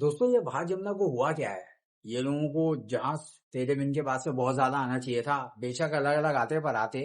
दोस्तों ये भा जमुना को हुआ क्या है। ये लोगों को जहां तेरे बिन के बाद से बहुत ज्यादा आना चाहिए था, बेशक अलग अलग आते पर आते,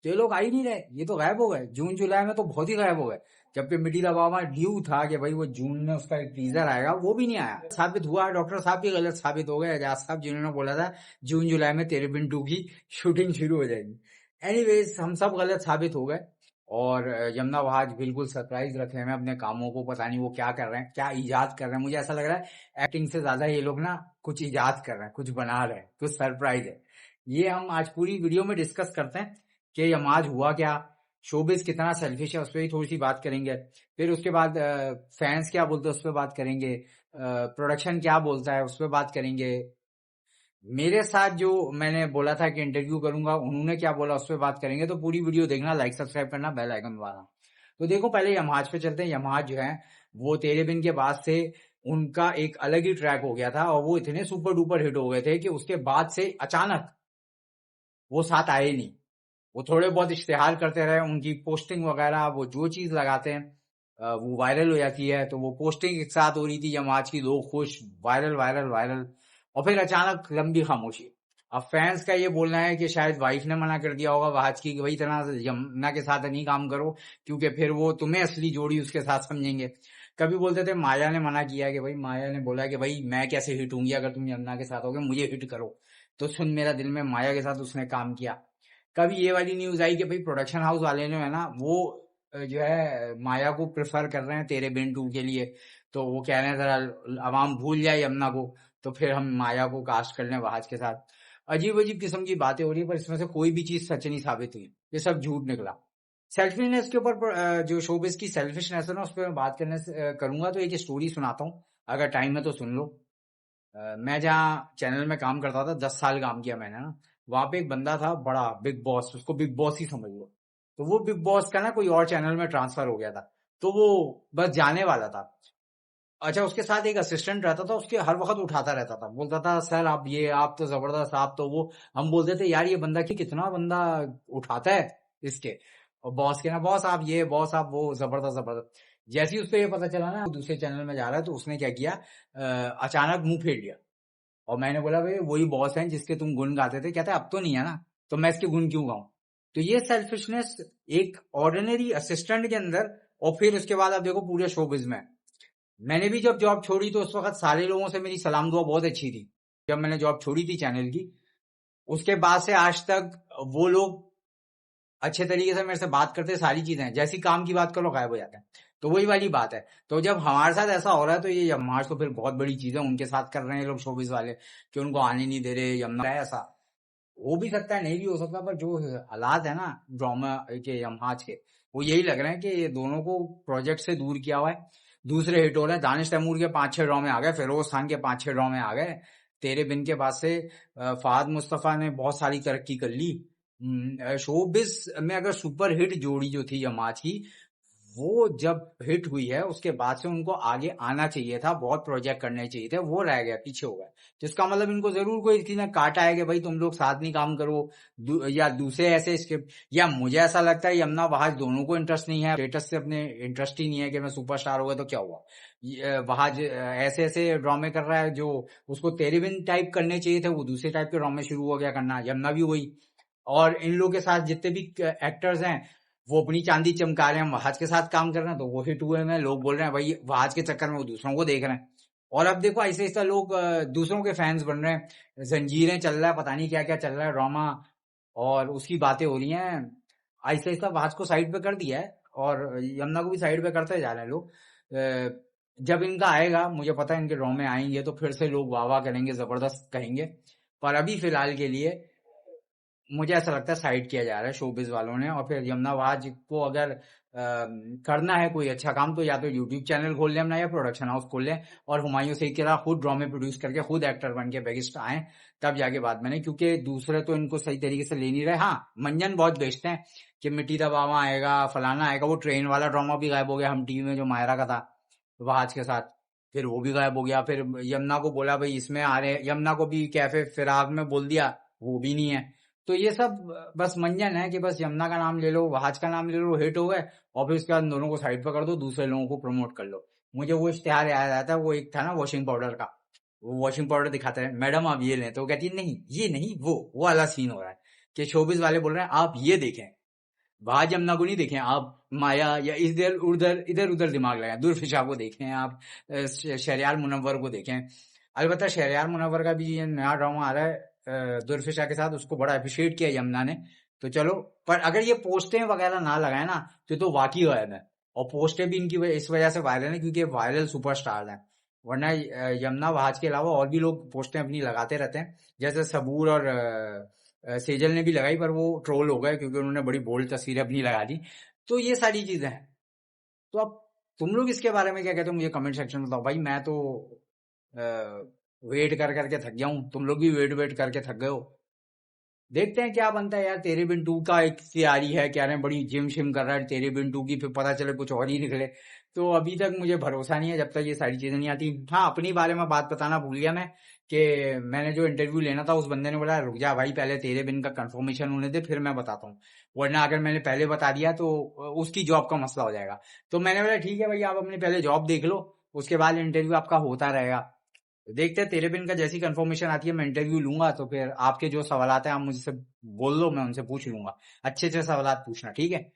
तो ये लोग आ ही नहीं रहे। ये तो गायब हो गए। जून जुलाई में तो बहुत ही गायब हो गए। जबकि मिडिल ओबामा ड्यू था कि भाई वो जून में उसका एक टीजर आएगा, वो भी नहीं आया। साबित हुआ, डॉक्टर साहब भी गलत साबित हो गए, एजाज साहब जिन्होंने बोला था जून जुलाई में तेरे बिन 2 की शूटिंग शुरू हो जाएगी। एनीवेज हम सब गलत साबित हो गए। और यमुना वहाज बिल्कुल सरप्राइज रखे हैं अपने कामों को। पता नहीं वो क्या कर रहे हैं, क्या इजाद कर रहे हैं। मुझे ऐसा लग रहा है एक्टिंग से ज्यादा ये लोग ना कुछ इजाद कर रहे हैं, कुछ बना रहे हैं, कुछ सरप्राइज है। ये हम आज पूरी वीडियो में डिस्कस करते हैं कि यमाज हुआ क्या, शोबिज कितना सेल्फिश है, उस पर ही थोड़ी सी बात करेंगे। फिर उसके बाद फैंस क्या बोलते हैं उस पर बात करेंगे। प्रोडक्शन क्या बोलता है उस पर बात करेंगे। मेरे साथ जो मैंने बोला था कि इंटरव्यू करूंगा, उन्होंने क्या बोला उस पर बात करेंगे। तो पूरी वीडियो देखना, लाइक सब्सक्राइब करना, बेल आइकन दबाना। तो देखो पहले यमहाज पे चलते हैं। यमहाज जो है वो तेरे बिन के बाद से उनका एक अलग ही ट्रैक हो गया था, और वो इतने सुपर डुपर हिट हो गए थे कि उसके बाद से अचानक वो साथ आए नहीं। वो थोड़े बहुत इश्तेहार करते रहे, उनकी पोस्टिंग वगैरह, वो जो चीज लगाते हैं वो वायरल हो जाती है। तो वो पोस्टिंग एक साथ हो रही थी यमहाज की, लोग खुश, वायरल वायरल वायरल, और फिर अचानक लंबी खामोशी। अब फैंस का ये बोलना है कि शायद वाइफ ने मना कर दिया होगा वहाज की कि भाई इतना यमुना के साथ नहीं काम करो, क्योंकि फिर वो तुम्हें असली जोड़ी उसके साथ समझेंगे। कभी बोलते थे माया ने मना किया कि भाई, माया ने बोला कि भाई मैं कैसे हिट होंगी अगर तुम यमुना के साथ होगे, मुझे हिट करो। तो सुन मेरा दिल में माया के साथ उसने काम किया। कभी ये वाली न्यूज आई कि भाई प्रोडक्शन हाउस वाले जो है ना वो जो है माया को प्रेफर कर रहे हैं तेरे बिन 2 के लिए। तो वो कह रहे हैं जरा आवाम भूल जाए यमुना को, तो फिर हम माया को कास्ट कर लें वहाज के साथ। अजीब अजीब किस्म की बातें हो रही है, पर इसमें से कोई भी चीज सच नहीं साबित हुई। ये सब झूठ निकला। सेल्फिशनेस के ऊपर जो शोबिस की सेल्फिशनेस है ना, उस पर मैं बात करूंगा। तो एक स्टोरी सुनाता हूँ, अगर टाइम है तो सुन लो। मैं जहाँ चैनल में काम करता था, 10 साल काम किया मैंने ना, वहां पे एक बंदा था बड़ा बिग बॉस, उसको बिग बॉस ही समझ लो। तो वो बिग बॉस का ना कोई और चैनल में ट्रांसफर हो गया था, तो वो बस जाने वाला था। अच्छा, उसके साथ एक असिस्टेंट रहता था, उसके हर वक्त उठाता रहता था, बोलता था सर आप ये, आप तो जबरदस्त, आप तो वो। हम बोलते थे यार ये बंदा कितना बंदा उठाता है इसके। और बॉस के ना, बॉस आप ये, बॉस आप वो, जबरदस्त जबरदस्त। जैसे ही उसको ये पता चला ना वो दूसरे चैनल में जा रहा है, तो उसने क्या किया, अचानक मुंह फेर लिया। और मैंने बोला भाई वही बॉस है जिसके तुम गुण गाते थे। कहता है अब तो नहीं है ना, तो मैं इसके गुण क्यों गाऊं। तो ये सेल्फिशनेस एक ऑर्डिनरी असिस्टेंट के अंदर, और फिर उसके बाद आप देखो पूरे शोबिज में। मैंने भी जब जॉब छोड़ी तो उस वक्त सारे लोगों से मेरी सलाम दुआ बहुत अच्छी थी। जब मैंने जॉब छोड़ी थी चैनल की, उसके बाद से आज तक वो लोग अच्छे तरीके से मेरे से बात करते, सारी चीजें, जैसी काम की बात करो गायब हो जाते हैं। तो वही वाली बात है। तो जब हमारे साथ ऐसा हो रहा है, तो ये यमहाज तो फिर बहुत बड़ी चीज है उनके साथ कर रहे हैं ये लोग शोबिस वाले, कि उनको आने नहीं दे रहे। यमुना है ऐसा, हो भी सकता है, नहीं भी हो सकता, पर जो हालात है ना ड्रामा के यमहाज के, वो यही लग रहे हैं कि ये दोनों को प्रोजेक्ट से दूर किया हुआ है। दूसरे हिट हो रहे हैं, दानिश तैमूर के 5-6 ड्रामे आ गए, फिरोज खान के 5-6 ड्रामे आ गए। तेरे बिन के बाद से फहद मुस्तफा ने बहुत सारी तरक्की कर ली। शोबिस में अगर सुपर हिट जोड़ी जो थी यमाज की, वो जब हिट हुई है उसके बाद से उनको आगे आना चाहिए था, बहुत प्रोजेक्ट करने चाहिए थे, वो रह गया, पीछे हो गए। जिसका मतलब इनको जरूर कोई किसी ने काटा है कि भाई तुम लोग साथ नहीं काम करो, या दूसरे ऐसे स्क्रिप्ट। या मुझे ऐसा लगता है यमुना वहाज दोनों को इंटरेस्ट नहीं है, स्टेटस से अपने इंटरेस्ट ही नहीं है कि मैं सुपरस्टार हो गया तो क्या हुआ। वहाज ऐसे ऐसे ड्रामे कर रहा है जो उसको तेरे बिन टाइप करने चाहिए थे, वो दूसरे टाइप के ड्रामे शुरू हो गया करना। यमुना भी वही। और इन लोगों के साथ जितने भी एक्टर्स हैं, वो अपनी चांदी चमका रहे हैं, वहाज के साथ काम कर रहे हैं, तो वो हिट हुए हैं। लोग बोल रहे हैं भाई वहाज के चक्कर में वो दूसरों को देख रहे हैं। और अब देखो ऐसे ऐसा लोग दूसरों के फैंस बन रहे हैं, जंजीरें चल रहा है, पता नहीं क्या क्या चल रहा है ड्रामा, और उसकी बातें हो रही हैं। ऐसा ऐसा वहाज को साइड पे कर दिया है, और यमुना को भी साइड पे करते जा रहे हैं लोग। जब इनका आएगा, मुझे पता है इनके ड्रामे आएंगे, तो फिर से लोग वाह वाह करेंगे, जबरदस्त कहेंगे। पर अभी फिलहाल के लिए मुझे ऐसा लगता है साइड किया जा रहा है शोबिज वालों ने। और फिर यमुना वहाज को अगर करना है कोई अच्छा काम, तो या तो यूट्यूब चैनल खोल लें अपना, या प्रोडक्शन हाउस खोल लें, और हुमायूं सईद की तरह खुद ड्रामे प्रोड्यूस करके खुद एक्टर बन के बेगिस्ट आए, तब जाके बात बने। क्योंकि दूसरे तो इनको सही तरीके से ले नहीं रहे। हाँ, मंजन बहुत बेचते हैं कि मिट्टी दबावा आएगा, फलाना आएगा। वो ट्रेन वाला ड्रामा भी गायब हो गया हम टीवी में, जो मायरा का था वहाज के साथ, फिर वो भी गायब हो गया। फिर यमुना को बोला भाई इसमें आ रहे, यमुना को भी कैफे फिराक में बोल दिया, वो भी नहीं है। तो ये सब बस मंजन है कि बस यमुना का नाम ले लो, वहाज का नाम ले लो, हिट हो गए, और फिर उसके बाद दोनों को साइड पर कर दो, दूसरे लोगों को प्रमोट कर लो। मुझे वो इश्तेहार याद आता है, वो एक था ना वॉशिंग पाउडर का, वो वॉशिंग पाउडर दिखाते हैं, मैडम आप ये लें, तो वो कहती है नहीं ये नहीं, वो वाला सीन हो रहा है कि शोबिस वाले बोल रहे हैं आप ये देखें, वहां जमुना को नहीं देखें आप, माया या इधर उधर इधर उधर दिमाग लगाएं, दुर्फिशा को देखें आप, शहरयार मुनव्वर को देखें। अलबत्ता शहरयार मुनव्वर का भी ये नया ड्रामा आ रहा है दुर्फिशा के साथ, उसको बड़ा अप्रिशिएट किया यमुना ने, तो चलो। पर अगर ये पोस्टें वगैरह ना लगाए ना तो वाकई गायब है, और पोस्टें भी इनकी इस वजह से वायरल है क्योंकि वायरल सुपरस्टार हैं, वरना यमुना वहाज के अलावा और भी लोग पोस्टें अपनी लगाते रहते हैं, जैसे सबूर और सेजल ने भी लगाई, पर वो ट्रोल हो गए क्योंकि उन्होंने बड़ी बोल्ड तस्वीरें अपनी लगा दी। तो ये सारी चीजें हैं। तो अब तुम लोग इसके बारे में क्या कहते हो, मुझे कमेंट सेक्शन में बताओ भाई। मैं तो वेट कर करके थक गया हूँ, तुम लोग भी वेट वेट करके थक गए हो। देखते हैं क्या बनता है यार। तेरे बिन टू का एक तैयारी है, कह रहे हैं बड़ी जिम शिम कर रहा है तेरे बिन टू की, फिर पता चले कुछ और ही निकले। तो अभी तक मुझे भरोसा नहीं है जब तक ये सारी चीजें नहीं आती। हाँ, अपनी बारे में बात बताना भूल गया मैं, कि मैंने जो इंटरव्यू लेना था उस बंदे ने बोला रुक जा भाई पहले तेरे बिन का कंफर्मेशन होने दे फिर मैं बताता हूँ, वरना अगर मैंने पहले बता दिया तो उसकी जॉब का मसला हो जाएगा। तो मैंने बोला ठीक है भाई, आप अपनी पहले जॉब देख लो, उसके बाद इंटरव्यू आपका होता रहेगा। देखते हैं, तेरे बिन का जैसी कंफर्मेशन आती है मैं इंटरव्यू लूंगा, तो फिर आपके जो सवाल हैं आप मुझसे बोल लो, मैं उनसे पूछ लूंगा। अच्छे से सवाल पूछना, ठीक है।